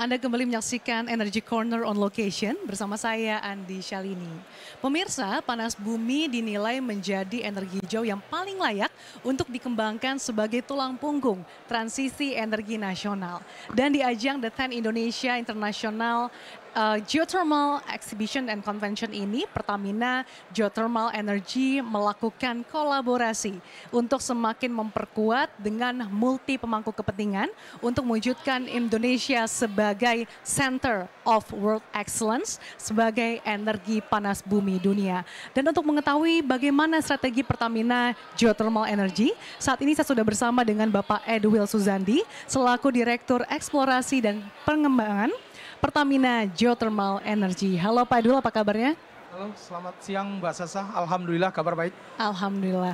Anda kembali menyaksikan Energy Corner on Location bersama saya Andi Shalini. Pemirsa, panas bumi dinilai menjadi energi hijau yang paling layak untuk dikembangkan sebagai tulang punggung transisi energi nasional. Dan di ajang The 10 Indonesia International Geothermal Exhibition and Convention ini, Pertamina Geothermal Energy melakukan kolaborasi untuk semakin memperkuat dengan multi pemangku kepentingan untuk mewujudkan Indonesia sebagai Center of World Excellence sebagai energi panas bumi dunia. Dan untuk mengetahui bagaimana strategi Pertamina Geothermal Energy, saat ini saya sudah bersama dengan Bapak Edwil Suzandi selaku Direktur Eksplorasi dan Pengembangan Pertamina Geothermal Energy. Halo Pak Edwil, apa kabarnya? Halo, selamat siang Mbak Sasa. Alhamdulillah kabar baik. Alhamdulillah.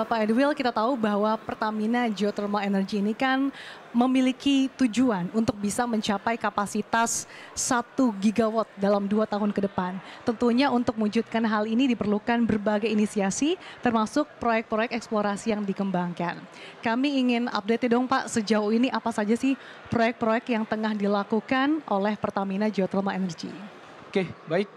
Pak Edwil, kita tahu bahwa Pertamina Geothermal Energy ini kan memiliki tujuan untuk bisa mencapai kapasitas 1 gigawatt dalam 2 tahun ke depan. Tentunya untuk mewujudkan hal ini diperlukan berbagai inisiasi termasuk proyek-proyek eksplorasi yang dikembangkan. Kami ingin update dong Pak, sejauh ini apa saja sih proyek-proyek yang tengah dilakukan oleh Pertamina Geothermal Energy? Oke, baik.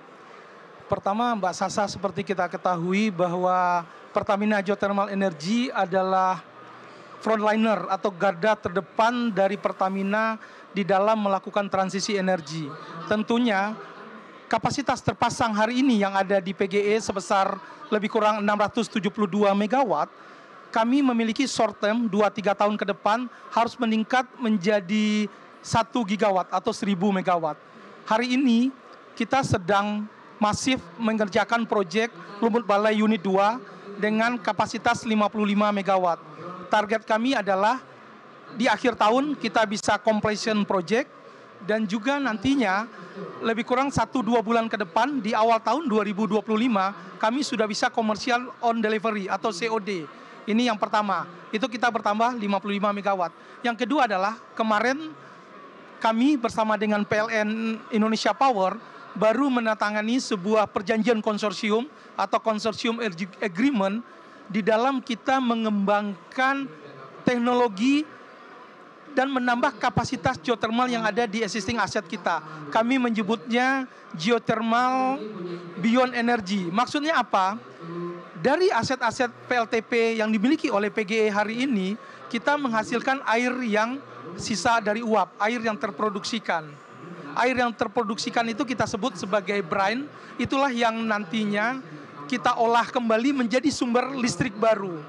Pertama Mbak Sasa, seperti kita ketahui bahwa Pertamina Geothermal Energy adalah frontliner atau garda terdepan dari Pertamina di dalam melakukan transisi energi. Tentunya kapasitas terpasang hari ini yang ada di PGE sebesar lebih kurang 672 megawatt, kami memiliki short term 2-3 tahun ke depan harus meningkat menjadi 1 gigawatt atau 1000 megawatt. Hari ini kita sedang masif mengerjakan proyek Lumut Balai Unit 2 dengan kapasitas 55 megawatt. Target kami adalah di akhir tahun kita bisa completion project dan juga nantinya lebih kurang 1-2 bulan ke depan di awal tahun 2025 kami sudah bisa komersial on delivery atau COD. Ini yang pertama, itu kita bertambah 55 megawatt. Yang kedua adalah kemarin kami bersama dengan PLN Indonesia Power baru menandatangani sebuah perjanjian konsorsium atau konsorsium agreement di dalam kita mengembangkan teknologi dan menambah kapasitas geothermal yang ada di existing aset kita. Kami menyebutnya geothermal beyond energy. Maksudnya apa? Dari aset-aset PLTP yang dimiliki oleh PGE hari ini, kita menghasilkan air yang sisa dari uap, air yang terproduksikan. Air yang terproduksikan itu kita sebut sebagai brine, itulah yang nantinya kita olah kembali menjadi sumber listrik baru.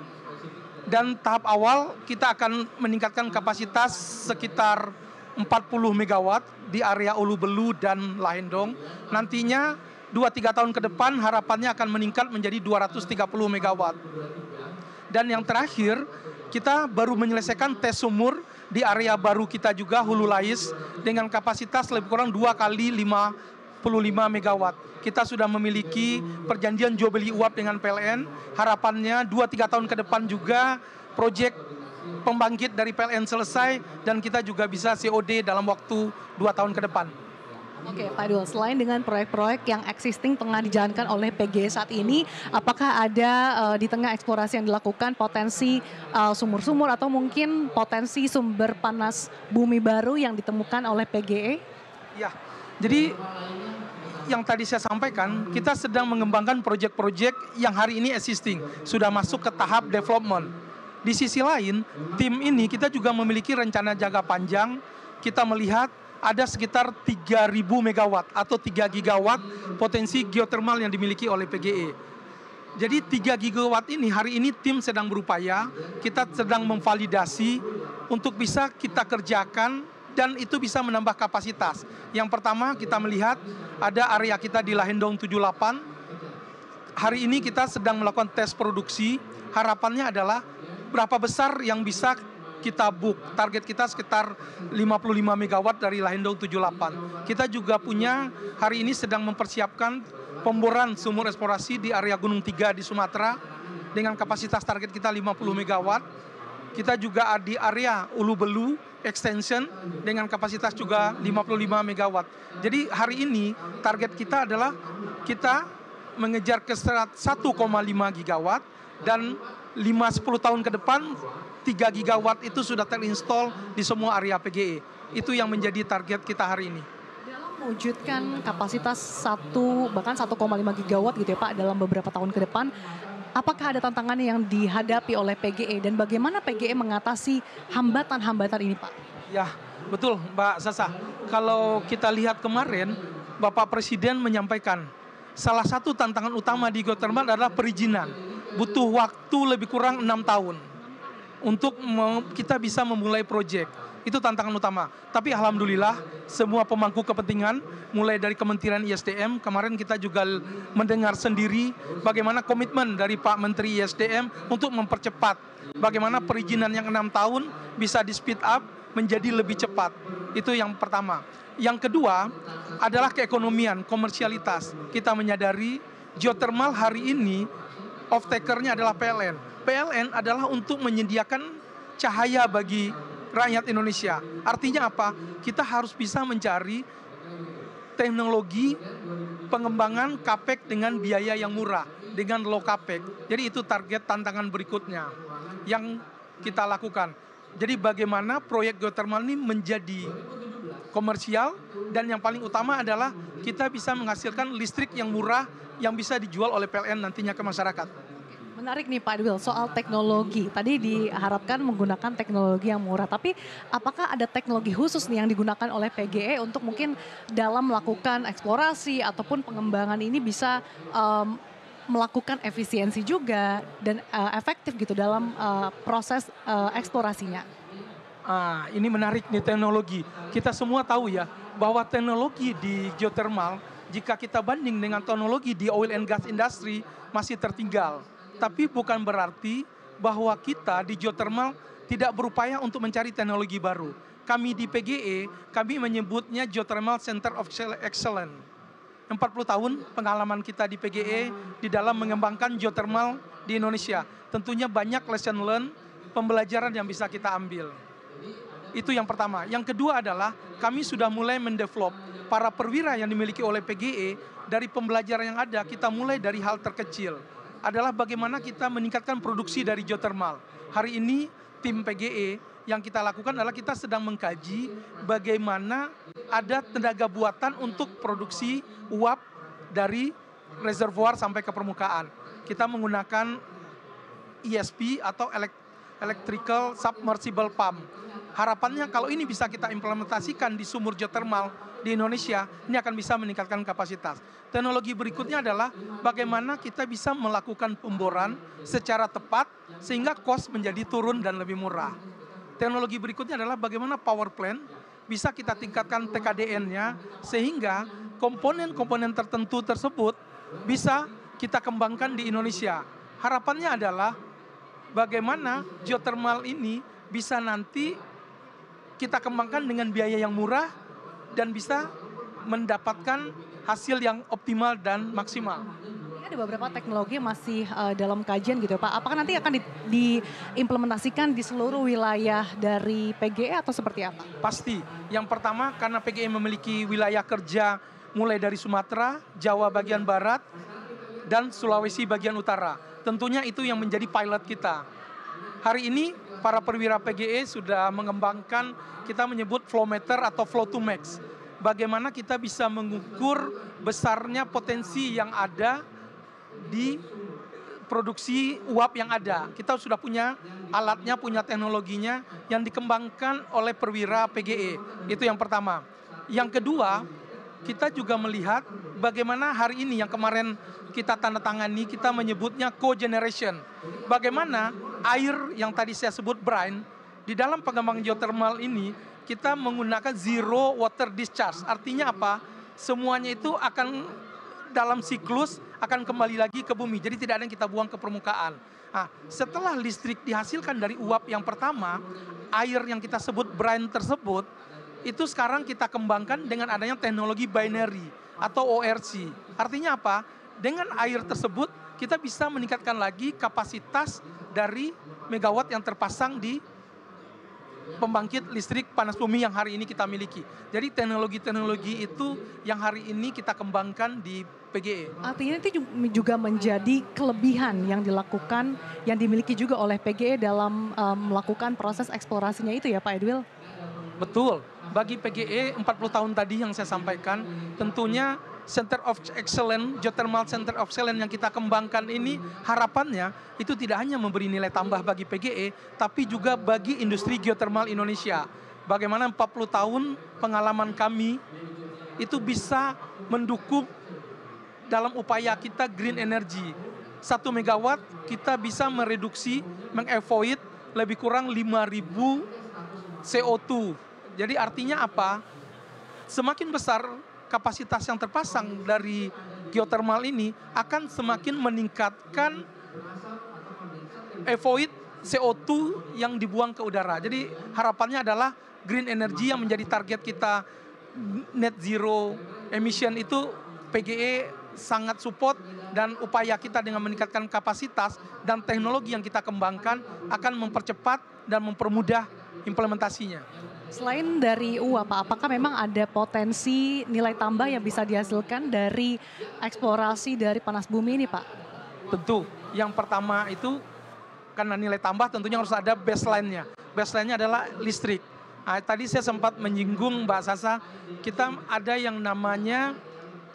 Dan tahap awal kita akan meningkatkan kapasitas sekitar 40 megawatt di area Ulu Belu dan Lahendong. Nantinya 2-3 tahun ke depan harapannya akan meningkat menjadi 230 megawatt. Dan yang terakhir, kita baru menyelesaikan tes sumur di area baru kita juga Hulu Lais dengan kapasitas lebih kurang 2 kali 55 megawatt. Kita sudah memiliki perjanjian jual beli uap dengan PLN. Harapannya 2-3 tahun ke depan juga proyek pembangkit dari PLN selesai dan kita juga bisa COD dalam waktu 2 tahun ke depan. Oke Pak Edwil, selain dengan proyek-proyek yang existing tengah dijalankan oleh PGE saat ini, apakah ada di tengah eksplorasi yang dilakukan potensi sumur-sumur atau mungkin potensi sumber panas bumi baru yang ditemukan oleh PGE? Ya, jadi yang tadi saya sampaikan, kita sedang mengembangkan proyek-proyek yang hari ini existing, sudah masuk ke tahap development. Di sisi lain, tim ini kita juga memiliki rencana jangka panjang, kita melihat ada sekitar 3.000 megawatt atau 3 gigawatt potensi geothermal yang dimiliki oleh PGE. Jadi 3 gigawatt ini hari ini tim sedang berupaya, kita sedang memvalidasi untuk bisa kita kerjakan dan itu bisa menambah kapasitas. Yang pertama kita melihat ada area kita di Lahendong 78. Hari ini kita sedang melakukan tes produksi, harapannya adalah berapa besar yang bisa kita book. Target kita sekitar 55 megawatt dari Lahendong 78. Kita juga punya hari ini sedang mempersiapkan pemboran sumur eksplorasi di area Gunung Tiga di Sumatera dengan kapasitas target kita 50 megawatt. Kita juga di area Ulu Belu extension dengan kapasitas juga 55 megawatt. Jadi hari ini target kita adalah kita mengejar ke 1,5 gigawatt dan 5-10 tahun ke depan 3 gigawatt itu sudah terinstall di semua area PGE. Itu yang menjadi target kita hari ini. Mewujudkan kapasitas 1 bahkan 1,5 gigawatt gitu ya Pak dalam beberapa tahun ke depan. Apakah ada tantangan yang dihadapi oleh PGE dan bagaimana PGE mengatasi hambatan-hambatan ini Pak? Ya, betul Mbak Sasa. Kalau kita lihat kemarin, Bapak Presiden menyampaikan salah satu tantangan utama di geothermal adalah perizinan. Butuh waktu lebih kurang 6 tahun untuk kita bisa memulai proyek. Itu tantangan utama. Tapi alhamdulillah semua pemangku kepentingan, mulai dari Kementerian ISDM, kemarin kita juga mendengar sendiri bagaimana komitmen dari Pak Menteri ISDM untuk mempercepat. Bagaimana perizinan yang 6 tahun bisa di speed up menjadi lebih cepat. Itu yang pertama. Yang kedua adalah keekonomian, komersialitas. Kita menyadari geothermal hari ini off-takernya adalah PLN. PLN adalah untuk menyediakan cahaya bagi rakyat Indonesia. Artinya apa? Kita harus bisa mencari teknologi pengembangan CAPEX dengan biaya yang murah, dengan low CAPEX. Jadi itu target tantangan berikutnya yang kita lakukan. Jadi bagaimana proyek geothermal ini menjadi komersial, dan yang paling utama adalah kita bisa menghasilkan listrik yang murah yang bisa dijual oleh PLN nantinya ke masyarakat. Menarik nih Pak Dwil, soal teknologi. Tadi diharapkan menggunakan teknologi yang murah, tapi apakah ada teknologi khusus nih yang digunakan oleh PGE untuk mungkin dalam melakukan eksplorasi ataupun pengembangan ini bisa melakukan efisiensi juga dan efektif gitu dalam proses eksplorasinya? Ini menarik nih teknologi. Kita semua tahu ya bahwa teknologi di geothermal, jika kita banding dengan teknologi di oil and gas industry masih tertinggal. Tapi bukan berarti bahwa kita di geothermal tidak berupaya untuk mencari teknologi baru. Kami di PGE, kami menyebutnya Geothermal Center of Excellence. 40 tahun pengalaman kita di PGE di dalam mengembangkan geothermal di Indonesia. Tentunya banyak lesson learned, pembelajaran yang bisa kita ambil. Itu yang pertama. Yang kedua adalah kami sudah mulai mendevelop para perwira yang dimiliki oleh PGE. Dari pembelajaran yang ada, kita mulai dari hal terkecil. Adalah bagaimana kita meningkatkan produksi dari geothermal. Hari ini tim PGE yang kita lakukan adalah kita sedang mengkaji bagaimana ada tenaga buatan untuk produksi uap dari reservoir sampai ke permukaan. Kita menggunakan ESP atau Electrical Submersible Pump. Harapannya kalau ini bisa kita implementasikan di sumur geothermal di Indonesia, ini akan bisa meningkatkan kapasitas. Teknologi berikutnya adalah bagaimana kita bisa melakukan pemboran secara tepat sehingga cost menjadi turun dan lebih murah. Teknologi berikutnya adalah bagaimana power plant bisa kita tingkatkan TKDN-nya sehingga komponen-komponen tertentu tersebut bisa kita kembangkan di Indonesia. Harapannya adalah bagaimana geothermal ini bisa nanti kita kembangkan dengan biaya yang murah dan bisa mendapatkan hasil yang optimal dan maksimal. Ini ada beberapa teknologi masih dalam kajian gitu ya Pak. Apakah nanti akan diimplementasikan di seluruh wilayah dari PGE atau seperti apa? Pasti. Yang pertama karena PGE memiliki wilayah kerja mulai dari Sumatera, Jawa bagian barat, dan Sulawesi bagian utara. Tentunya itu yang menjadi pilot kita. Hari ini para perwira PGE sudah mengembangkan, kita menyebut flow meter atau flow to max. Bagaimana kita bisa mengukur besarnya potensi yang ada di produksi uap yang ada. Kita sudah punya alatnya, punya teknologinya yang dikembangkan oleh perwira PGE. Itu yang pertama. Yang kedua, kita juga melihat bagaimana hari ini yang kemarin kita tanda tangani, kita menyebutnya cogeneration. Bagaimana air yang tadi saya sebut brine, di dalam pengembangan geothermal ini kita menggunakan zero water discharge. Artinya apa? Semuanya itu akan dalam siklus akan kembali lagi ke bumi. Jadi tidak ada yang kita buang ke permukaan. Nah, setelah listrik dihasilkan dari uap yang pertama, air yang kita sebut brine tersebut, itu sekarang kita kembangkan dengan adanya teknologi binary atau ORC. Artinya apa? Dengan air tersebut kita bisa meningkatkan lagi kapasitas dari megawatt yang terpasang di pembangkit listrik panas bumi yang hari ini kita miliki. Jadi teknologi-teknologi itu yang hari ini kita kembangkan di PGE. Artinya itu juga menjadi kelebihan yang dilakukan, yang dimiliki juga oleh PGE dalam melakukan proses eksplorasinya itu ya Pak Edwil? Betul, bagi PGE 40 tahun tadi yang saya sampaikan, tentunya Center of Excellence, Geothermal Center of Excellence yang kita kembangkan ini harapannya itu tidak hanya memberi nilai tambah bagi PGE, tapi juga bagi industri geothermal Indonesia. Bagaimana 40 tahun pengalaman kami itu bisa mendukung dalam upaya kita green energy. 1 megawatt kita bisa mereduksi, mengavoid lebih kurang 5.000 CO2. Jadi artinya apa? Semakin besar kapasitas yang terpasang dari geothermal ini akan semakin meningkatkan avoid CO2 yang dibuang ke udara. Jadi harapannya adalah green energy yang menjadi target kita net zero emission itu PGE sangat support, dan upaya kita dengan meningkatkan kapasitas dan teknologi yang kita kembangkan akan mempercepat dan mempermudah implementasinya. Selain dari UAP, apakah memang ada potensi nilai tambah yang bisa dihasilkan dari eksplorasi dari panas bumi ini Pak? Tentu, yang pertama itu karena nilai tambah tentunya harus ada baseline-nya. Baseline-nya adalah listrik. Nah, tadi saya sempat menyinggung Mbak Sasa, kita ada yang namanya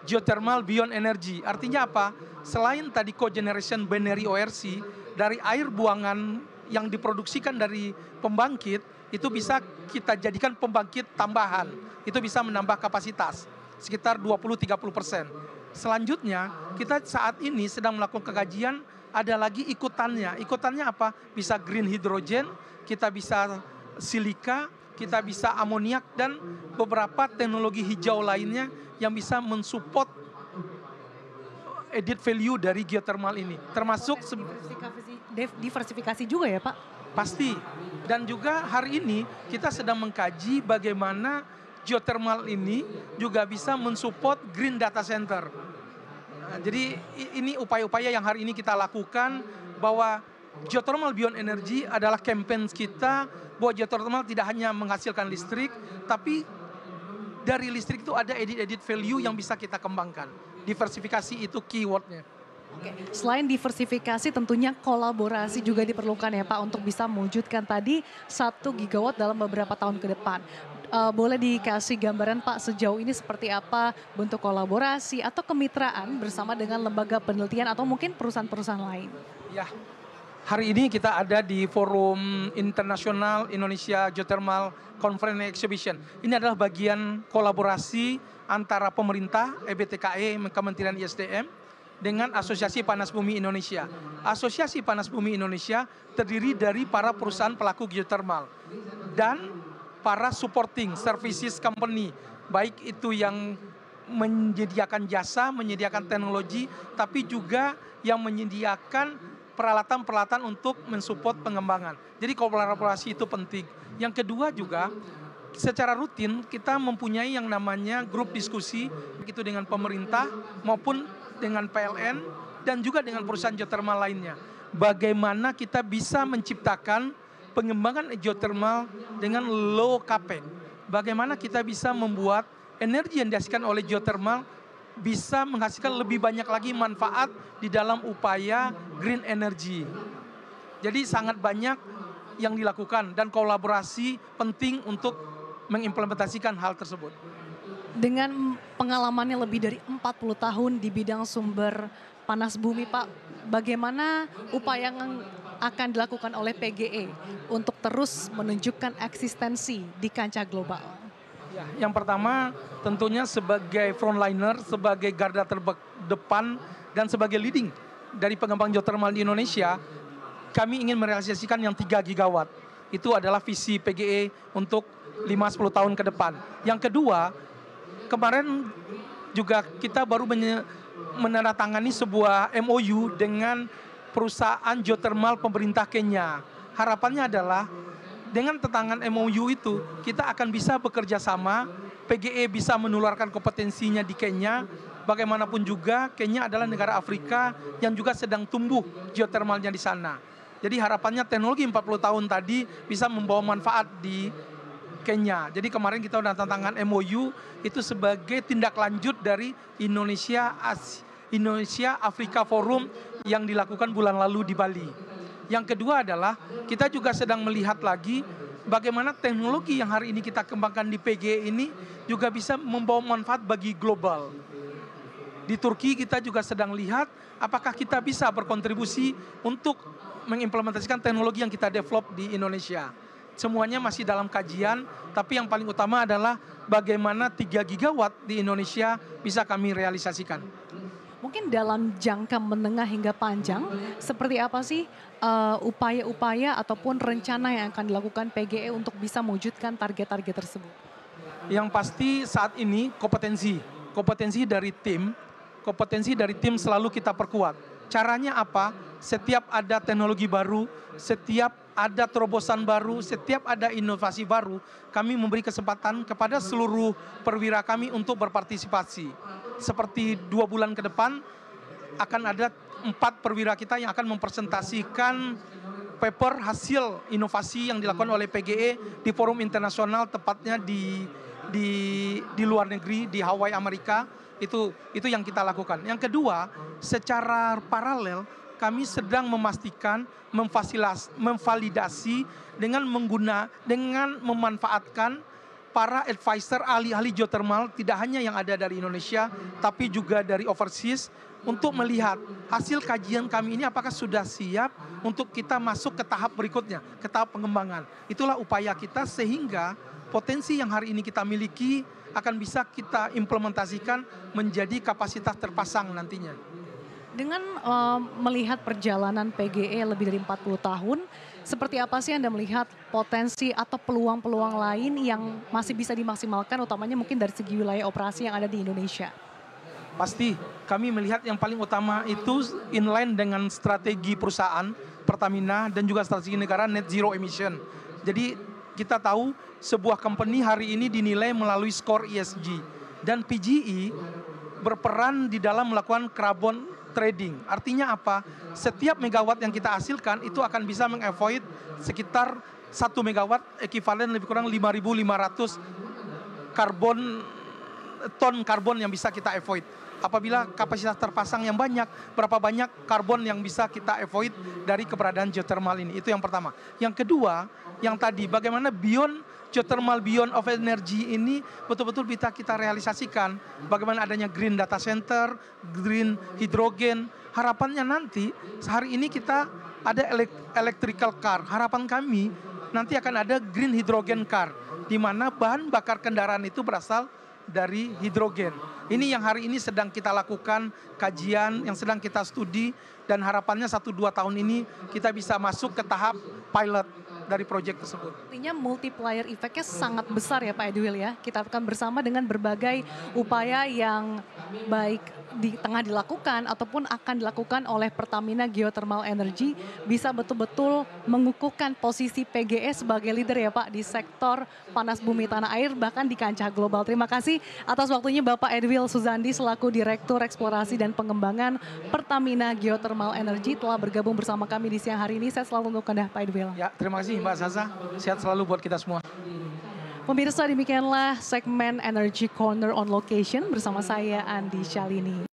geothermal beyond energy. Artinya apa? Selain tadi cogeneration binary ORC, dari air buangan yang diproduksikan dari pembangkit, itu bisa kita jadikan pembangkit tambahan. Itu bisa menambah kapasitas sekitar 20-30%. Selanjutnya, kita saat ini sedang melakukan kajian, ada lagi ikutannya. Ikutannya apa? Bisa green hydrogen, kita bisa silika, kita bisa amoniak, dan beberapa teknologi hijau lainnya yang bisa mensupport added value dari geothermal ini. Termasuk diversifikasi juga ya Pak? Pasti. Dan juga hari ini kita sedang mengkaji bagaimana geothermal ini juga bisa mensupport green data center. Nah, jadi ini upaya-upaya yang hari ini kita lakukan, bahwa geothermal beyond energy adalah campaign kita, bahwa geothermal tidak hanya menghasilkan listrik, tapi dari listrik itu ada added value yang bisa kita kembangkan. Diversifikasi itu keywordnya. Oke. Selain diversifikasi, tentunya kolaborasi juga diperlukan ya Pak untuk bisa mewujudkan tadi 1 gigawatt dalam beberapa tahun ke depan. Boleh dikasih gambaran Pak sejauh ini seperti apa bentuk kolaborasi atau kemitraan bersama dengan lembaga penelitian atau mungkin perusahaan-perusahaan lain? Ya, hari ini kita ada di Forum Internasional Indonesia Geothermal Conference Exhibition. Ini adalah bagian kolaborasi antara pemerintah, EBTKE, Kementerian ISDM, dengan Asosiasi Panas Bumi Indonesia. Asosiasi Panas Bumi Indonesia terdiri dari para perusahaan pelaku geothermal dan para supporting services company, baik itu yang menyediakan jasa, menyediakan teknologi, tapi juga yang menyediakan peralatan-peralatan untuk mensupport pengembangan. Jadi kolaborasi itu penting. Yang kedua juga, secara rutin kita mempunyai yang namanya grup diskusi, begitu dengan pemerintah maupun dengan PLN dan juga dengan perusahaan geothermal lainnya. Bagaimana kita bisa menciptakan pengembangan geothermal dengan low capex. Bagaimana kita bisa membuat energi yang dihasilkan oleh geothermal bisa menghasilkan lebih banyak lagi manfaat di dalam upaya green energy. Jadi sangat banyak yang dilakukan dan kolaborasi penting untuk mengimplementasikan hal tersebut. Dengan pengalamannya lebih dari 40 tahun di bidang sumber panas bumi Pak, bagaimana upaya yang akan dilakukan oleh PGE untuk terus menunjukkan eksistensi di kancah global? Ya, yang pertama tentunya sebagai frontliner, sebagai garda terdepan dan sebagai leading dari pengembang geothermal di Indonesia, kami ingin merealisasikan yang 3 gigawatt. Itu adalah visi PGE untuk 5-10 tahun ke depan. Yang kedua, kemarin juga kita baru menandatangani sebuah MOU dengan perusahaan geothermal pemerintah Kenya. Harapannya adalah dengan tantangan MOU itu kita akan bisa bekerja sama, PGE bisa menularkan kompetensinya di Kenya. Bagaimanapun juga Kenya adalah negara Afrika yang juga sedang tumbuh geothermalnya di sana. Jadi harapannya teknologi 40 tahun tadi bisa membawa manfaat di Kenya. Jadi kemarin kita sudah tantangan MOU itu sebagai tindak lanjut dari Indonesia Afrika Forum yang dilakukan bulan lalu di Bali. Yang kedua adalah kita juga sedang melihat lagi bagaimana teknologi yang hari ini kita kembangkan di PGE ini juga bisa membawa manfaat bagi global. Di Turki kita juga sedang lihat apakah kita bisa berkontribusi untuk mengimplementasikan teknologi yang kita develop di Indonesia. Semuanya masih dalam kajian, tapi yang paling utama adalah bagaimana 3 gigawatt di Indonesia bisa kami realisasikan. Mungkin dalam jangka menengah hingga panjang, seperti apa sih upaya-upaya ataupun rencana yang akan dilakukan PGE untuk bisa mewujudkan target-target tersebut? Yang pasti saat ini kompetensi dari tim selalu kita perkuat. Caranya apa? Setiap ada teknologi baru, setiap ada terobosan baru, setiap ada inovasi baru, kami memberi kesempatan kepada seluruh perwira kami untuk berpartisipasi. Seperti 2 bulan ke depan akan ada 4 perwira kita yang akan mempresentasikan paper hasil inovasi yang dilakukan oleh PGE di forum internasional, tepatnya di luar negeri, di Hawaii, Amerika. Itu yang kita lakukan. Yang kedua, secara paralel kami sedang memastikan, memvalidasi dengan memanfaatkan para advisor ahli-ahli geothermal, tidak hanya yang ada dari Indonesia, tapi juga dari overseas, untuk melihat hasil kajian kami ini apakah sudah siap untuk kita masuk ke tahap berikutnya, ke tahap pengembangan. Itulah upaya kita sehingga potensi yang hari ini kita miliki akan bisa kita implementasikan menjadi kapasitas terpasang nantinya. Dengan melihat perjalanan PGE lebih dari 40 tahun, seperti apa sih Anda melihat potensi atau peluang-peluang lain yang masih bisa dimaksimalkan, utamanya mungkin dari segi wilayah operasi yang ada di Indonesia? Pasti kami melihat yang paling utama itu inline dengan strategi perusahaan Pertamina dan juga strategi negara net zero emission. Jadi kita tahu sebuah company hari ini dinilai melalui skor ESG dan PGE berperan di dalam melakukan carbon trading. Artinya apa? Setiap megawatt yang kita hasilkan itu akan bisa meng-avoid sekitar 1 megawatt ekivalen lebih kurang 5.500 ton karbon yang bisa kita avoid. Apabila kapasitas terpasang yang banyak, berapa banyak karbon yang bisa kita avoid dari keberadaan geothermal ini. Itu yang pertama. Yang kedua, yang tadi bagaimana beyond geothermal, beyond of energy ini betul-betul bisa kita realisasikan. Bagaimana adanya green data center, green hidrogen. Harapannya nanti, sehari ini kita ada electrical car. Harapan kami nanti akan ada green hydrogen car, di mana bahan bakar kendaraan itu berasal dari hidrogen. Ini yang hari ini sedang kita lakukan kajian, yang sedang kita studi, dan harapannya 1-2 tahun ini kita bisa masuk ke tahap pilot dari proyek tersebut. Artinya multiplier effect-nya sangat besar ya Pak Edwil ya. Kita akan bersama dengan berbagai upaya yang baik di tengah dilakukan ataupun akan dilakukan oleh Pertamina Geothermal Energy bisa betul-betul mengukuhkan posisi PGE sebagai leader ya Pak di sektor panas bumi tanah air bahkan di kancah global. Terima kasih atas waktunya Bapak Edwil Suzandi selaku Direktur Eksplorasi dan Pengembangan Pertamina Geothermal Energy telah bergabung bersama kami di siang hari ini. Saya selalu untuk Anda Pak Edwil. Ya, terima kasih Mbak Zaza. Sehat selalu buat kita semua. Pemirsa, demikianlah segmen Energy Corner on Location bersama saya Andi Shalini.